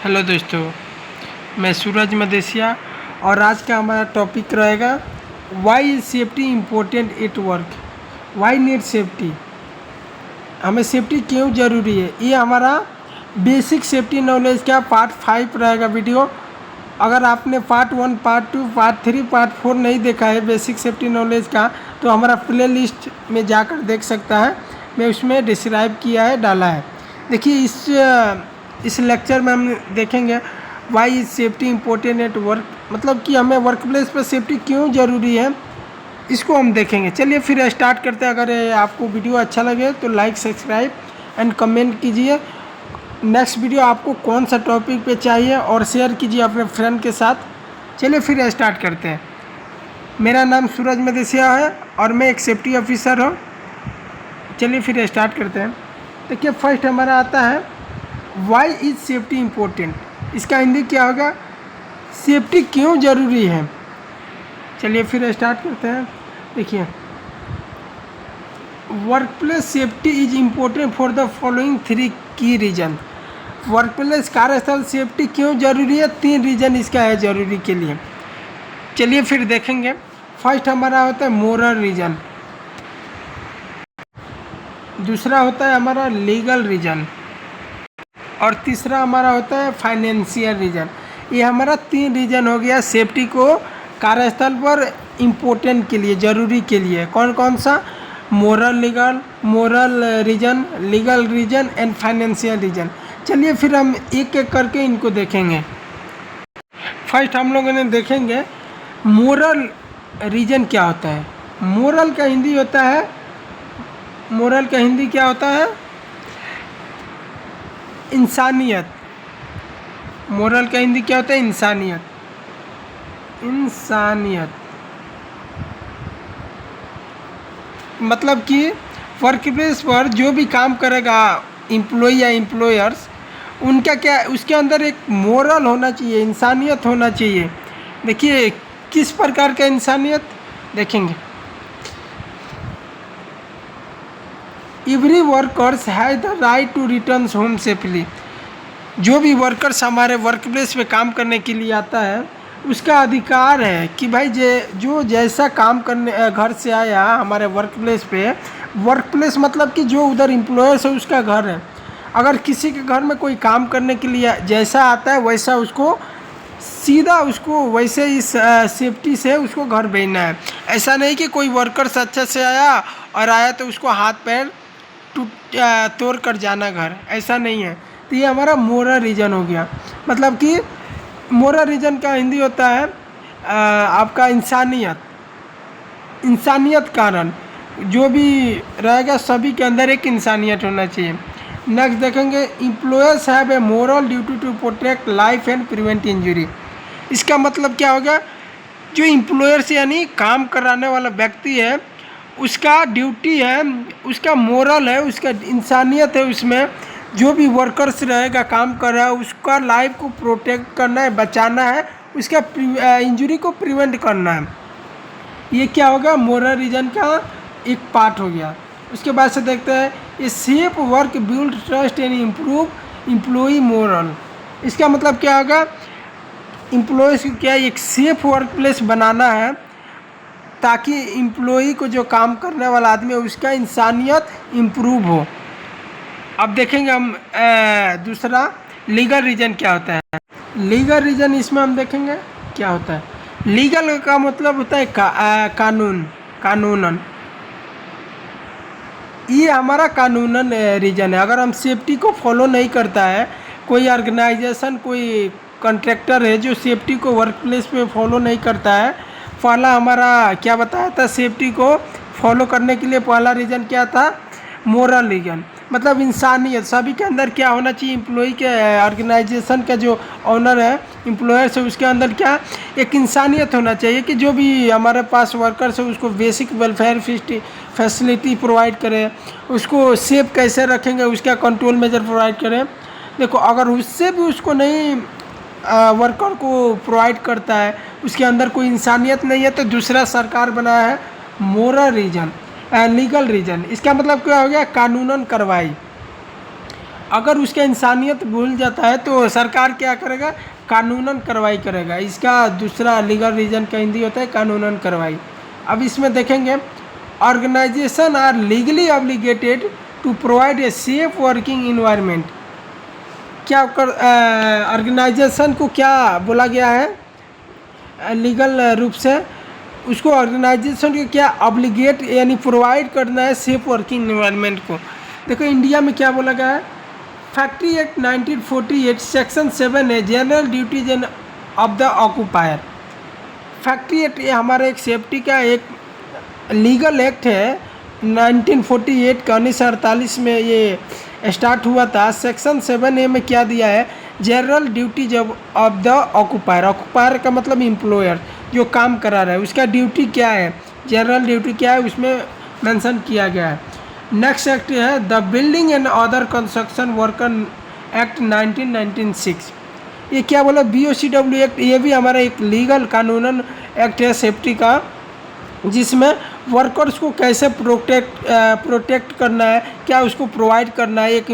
Hello दोस्तों, मैं सूरज मदेशिया और आज का हमारा टॉपिक रहेगा why is safety important at work. Why need safety, हमें सेफ्टी क्यों ज़रूरी है। ये हमारा बेसिक सेफ्टी नॉलेज का पार्ट 5 रहेगा वीडियो। अगर आपने पार्ट 1, पार्ट 2, पार्ट 3, पार्ट 4 नहीं देखा है बेसिक सेफ्टी नॉलेज का, तो हमारा प्ले लिस्ट में जाकर देख सकता है। मैं उसमें डिस्क्राइब किया है, डाला है। देखिए इस लेक्चर में हम देखेंगे why is safety important at work, मतलब कि हमें वर्क प्लेस पर सेफ्टी क्यों ज़रूरी है, इसको हम देखेंगे। चलिए फिर स्टार्ट करते हैं। अगर आपको वीडियो अच्छा लगे तो लाइक, सब्सक्राइब एंड कमेंट कीजिए। नेक्स्ट वीडियो आपको कौन सा टॉपिक पे चाहिए और शेयर कीजिए अपने फ्रेंड के साथ। चलिए फिर स्टार्ट करते हैं। मेरा नाम सूरज मदेशिया है और मैं एक सेफ्टी ऑफिसर हूँ। चलिए फिर स्टार्ट करते हैं। देखिए फर्स्ट हमारा आता है वाई इज सेफ्टी इम्पोर्टेंट। इसका हिंदी क्या होगा, सेफ्टी क्यों ज़रूरी है। चलिए फिर स्टार्ट करते हैं। देखिए work place safety is important for the following 3 की रीजन। वर्क प्लेस कार्यस्थल सेफ्टी क्यों ज़रूरी है, 3 रीज़न इसका है ज़रूरी के लिए। चलिए फिर देखेंगे। फर्स्ट हमारा होता है मोरल रीज़न, दूसरा होता है हमारा लीगल रीज़न और तीसरा हमारा होता है फाइनेंशियल रीज़न। ये हमारा 3 रीज़न हो गया सेफ्टी को कार्यस्थल पर इम्पोर्टेंट के लिए, ज़रूरी के लिए। कौन कौन सा, moral reason, legal reason and financial reason. चलिए फिर हम एक एक करके इनको देखेंगे। फर्स्ट हम लोगों ने देखेंगे मोरल रीज़न क्या होता है। मोरल का हिंदी होता है, मोरल का हिंदी क्या होता है, इंसानियत। मोरल का हिंदी क्या होता है, इंसानियत। इंसानियत मतलब कि वर्क प्लेस पर जो भी काम करेगा एम्प्लॉय या एम्प्लॉयर्स, उनका क्या, उसके अंदर एक मोरल होना चाहिए, इंसानियत होना चाहिए। देखिए किस प्रकार का इंसानियत देखेंगे। Every workers has the right to return home safely. जो भी वर्कर्स हमारे वर्क प्लेस पे काम करने के लिए आता है, उसका अधिकार है कि भाई जो जैसा काम करने घर से आया हमारे वर्क प्लेस पे, वर्क प्लेस मतलब कि जो उधर एम्प्लॉयर्स है उसका घर है। अगर किसी के घर में कोई काम करने के लिए जैसा आता है वैसा उसको सीधा उसको वैसे इस सेफ्टी से उसको घर भेजना है। ऐसा नहीं कि कोई वर्कर्स अच्छा से आया तो उसको हाथ पैर तोड़ कर जाना घर, ऐसा नहीं है। तो ये हमारा मोरल रीज़न हो गया। मतलब कि मोरल रीज़न का हिंदी होता है आपका इंसानियत। इंसानियत कारण जो भी रहेगा सभी के अंदर एक इंसानियत होना चाहिए। नेक्स्ट देखेंगे employers have a moral duty to protect life and prevent injury. इसका मतलब क्या होगा, जो एम्प्लॉयर्स यानी काम कराने वाला व्यक्ति है, उसका ड्यूटी है, उसका मोरल है, उसका इंसानियत है, उसमें जो भी वर्कर्स रहेगा काम कर रहा है उसका लाइफ को प्रोटेक्ट करना है, बचाना है, उसका इंजरी को प्रिवेंट करना है। ये क्या होगा, मोरल रीजन का एक पार्ट हो गया। उसके बाद से देखते हैं ये safe work build trust and improve employee moral. इसका मतलब क्या होगा, एम्प्लॉयज़ को क्या एक सेफ वर्क प्लेस बनाना है ताकि एम्प्लॉई को, जो काम करने वाला आदमी है, उसका इंसानियत इम्प्रूव हो। अब देखेंगे हम दूसरा लीगल रीजन क्या होता है। लीगल रीजन इसमें हम देखेंगे क्या होता है। लीगल का मतलब होता है कानूनन। ये हमारा कानूनन रीजन है। अगर हम सेफ्टी को फॉलो नहीं करता है, कोई ऑर्गेनाइजेशन, कोई कॉन्ट्रैक्टर है जो सेफ्टी को वर्क प्लेस पे फॉलो नहीं करता है, पहला हमारा क्या बताया था, सेफ्टी को फॉलो करने के लिए पहला रीज़न क्या था, मोरल रीजन। मतलब इंसानियत सभी के अंदर क्या होना चाहिए, एम्प्लॉई के ऑर्गेनाइजेशन का जो ऑनर है, एम्प्लॉयर्स है, उसके अंदर क्या एक इंसानियत होना चाहिए कि जो भी हमारे पास वर्कर्स है उसको बेसिक वेलफेयर फैसिलिटी प्रोवाइड करें, उसको सेफ कैसे रखेंगे उसका कंट्रोल मेजर प्रोवाइड करें। देखो अगर उससे भी उसको नहीं वर्कर को प्रोवाइड करता है, उसके अंदर कोई इंसानियत नहीं है, तो दूसरा सरकार बनाया है मोरल रीजन, लीगल रीजन। इसका मतलब क्या हो गया, कानूनन कार्रवाई। अगर उसका इंसानियत भूल जाता है तो सरकार क्या करेगा, कानूनन कार्रवाई करेगा। इसका दूसरा लीगल रीजन का हिंदी होता है कानूनन कार्रवाई। अब इसमें देखेंगे, organisation are legally obligated to provide a safe working environment. क्या ऑर्गेनाइजेशन को क्या बोला गया है लीगल रूप से, उसको ऑर्गेनाइजेशन को क्या ऑब्लिगेट यानी प्रोवाइड करना है सेफ वर्किंग इन्वायरमेंट को। देखो इंडिया में क्या बोला गया है, फैक्ट्री एक्ट 1948 सेक्शन 7 है general duties of the occupier. Factory act ये हमारा एक सेफ्टी का एक लीगल एक्ट है 1948 का 1948 में ये स्टार्ट हुआ था। सेक्शन 7A में क्या दिया है, general duties of the occupier. Occupier का मतलब एम्प्लॉयर जो काम करा रहा है, उसका ड्यूटी क्या है, जनरल ड्यूटी क्या है उसमें मेंशन किया गया है। नेक्स्ट एक्ट है the building and other construction worker act 1996। ये क्या बोला, BOCW एक्ट, ये भी हमारा एक लीगल कानूनन एक्ट है सेफ्टी का, जिसमें वर्कर्स को कैसे प्रोटेक्ट करना है, क्या उसको प्रोवाइड करना है, एक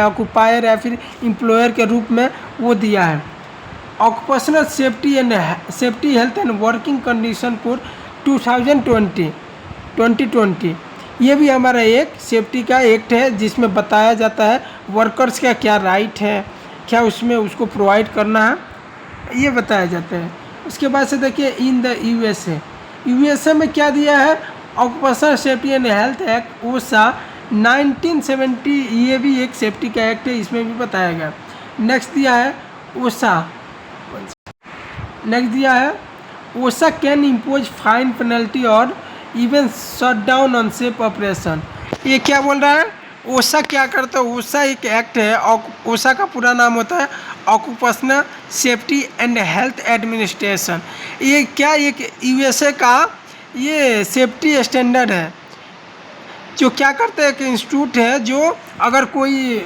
ऑक्यूपायर या फिर एम्प्लॉयर के रूप में वो दिया है। Occupational safety health and working condition code 2020 ये भी हमारा एक सेफ्टी का एक्ट है, जिसमें बताया जाता है वर्कर्स का क्या राइट है, क्या उसमें उसको प्रोवाइड करना है, ये बताया जाता है। उसके बाद से देखिए इन द USA में क्या दिया है, occupational safety and health act OSHA 1970, ये भी एक सेफ्टी का एक्ट है, इसमें भी बताया गया। नेक्स्ट दिया है OSHA can impose fine penalty और even shut down unsafe operation. ये क्या बोल रहा है, OSHA क्या करता है, OSHA एक एक्ट है, OSHA का पूरा नाम होता है occupational safety and health administration. ये क्या एक USA का ये सेफ्टी स्टैंडर्ड है, जो क्या करते हैं, एक इंस्टीट्यूट है जो अगर कोई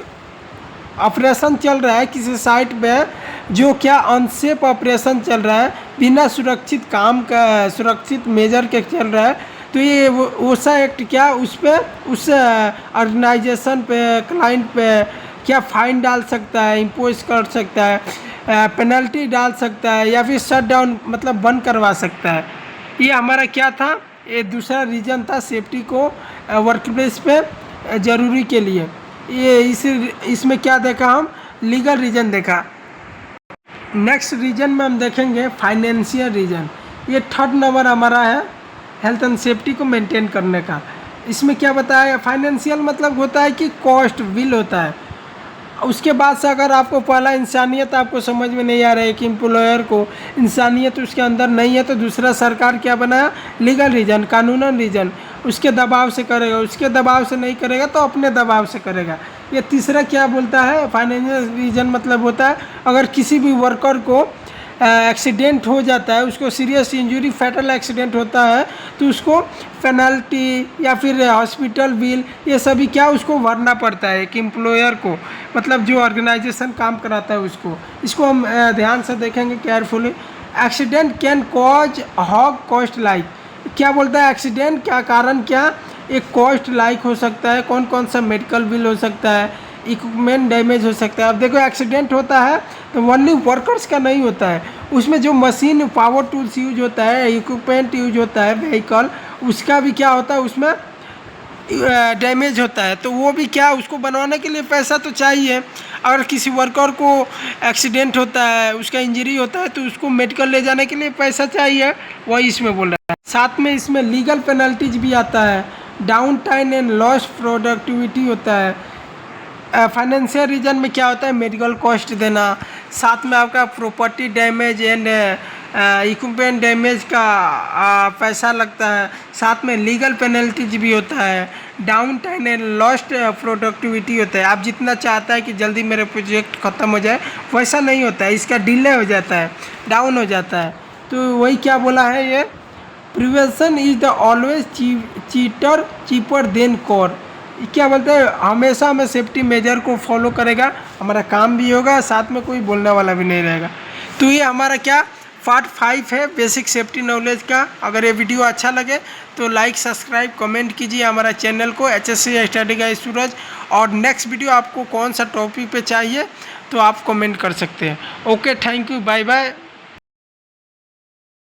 ऑपरेशन चल रहा है किसी साइट पे, जो क्या अनसेफ ऑपरेशन चल रहा है, बिना सुरक्षित काम का सुरक्षित मेजर के चल रहा है, तो ये OSHA एक्ट क्या उस ऑर्गेनाइजेशन पे क्लाइंट पे क्या फाइन डाल सकता है, इम्पोज कर सकता है, पेनल्टी डाल सकता है, या फिर शट डाउन मतलब बंद करवा सकता है। ये हमारा क्या था, ये दूसरा रीजन था सेफ्टी को वर्क प्लेस पे ज़रूरी के लिए। ये इसमें क्या देखा, हम लीगल रीजन देखा। नेक्स्ट रीजन में हम देखेंगे फाइनेंशियल रीजन। ये 3rd नंबर हमारा है हेल्थ एंड सेफ्टी को मेंटेन करने का। इसमें क्या बताया, फाइनेंशियल मतलब होता है कि कॉस्ट बिल होता है। उसके बाद से अगर आपको पहला इंसानियत आपको समझ में नहीं आ रहा है कि एम्प्लॉयर को इंसानियत उसके अंदर नहीं है, तो दूसरा सरकार क्या बनाया, लीगल रीजन, कानूनन रीजन, उसके दबाव से करेगा। उसके दबाव से नहीं करेगा तो अपने दबाव से करेगा। ये तीसरा क्या बोलता है, फाइनेंशियल रीजन मतलब होता है अगर किसी भी वर्कर को एक्सीडेंट हो जाता है, उसको सीरियस इंजरी फैटल एक्सीडेंट होता है, तो उसको पेनल्टी या फिर हॉस्पिटल बिल ये सभी क्या उसको भरना पड़ता है एक एम्प्लॉयर को, मतलब जो ऑर्गेनाइजेशन काम कराता है उसको। इसको हम ध्यान से देखेंगे carefully. Accident can cause huge cost like, क्या बोलता है, एक्सीडेंट क्या कारण क्या, एक कॉस्ट लाइक हो सकता है, कौन कौन सा मेडिकल बिल हो सकता है, इक्विपमेंट डैमेज हो सकता है। अब देखो एक्सीडेंट होता है तो ओनली वर्कर्स का नहीं होता है, उसमें जो मशीन पावर टूल्स यूज होता है, इक्विपमेंट यूज होता है व्हीकल, उसका भी क्या होता है, उसमें डैमेज होता है, तो वो भी क्या उसको बनवाने के लिए पैसा तो चाहिए। अगर किसी वर्कर को एक्सीडेंट होता है, उसका इंजरी होता है, तो उसको मेडिकल ले जाने के लिए पैसा चाहिए, वही इसमें बोल रहा है। साथ में इसमें लीगल पेनल्टीज भी आता है, down time and loss productivity होता है। फाइनेंशियल रीजन में क्या होता है, मेडिकल कॉस्ट देना, साथ में आपका property damage and equipment damage का पैसा लगता है, साथ में लीगल पेनल्टीज भी होता है, down time and lost productivity होता है। आप जितना चाहता है कि जल्दी मेरा प्रोजेक्ट ख़त्म हो जाए, वैसा नहीं होता है, इसका डिले हो जाता है, डाउन हो जाता है। तो वही क्या बोला है, ये prevention is the always cheaper than core. क्या बोलते हैं, हमेशा हमें सेफ्टी मेजर को फॉलो करेगा, हमारा काम भी होगा, साथ में कोई बोलने वाला भी नहीं रहेगा। तो ये हमारा क्या पार्ट 5 है बेसिक सेफ्टी नॉलेज का। अगर ये वीडियो अच्छा लगे तो लाइक सब्सक्राइब कमेंट कीजिए हमारा चैनल को HSC स्टडी गाइड सूरज। और नेक्स्ट वीडियो आपको कौन सा टॉपिक पे चाहिए तो आप कमेंट कर सकते हैं। Okay, thank you, bye bye.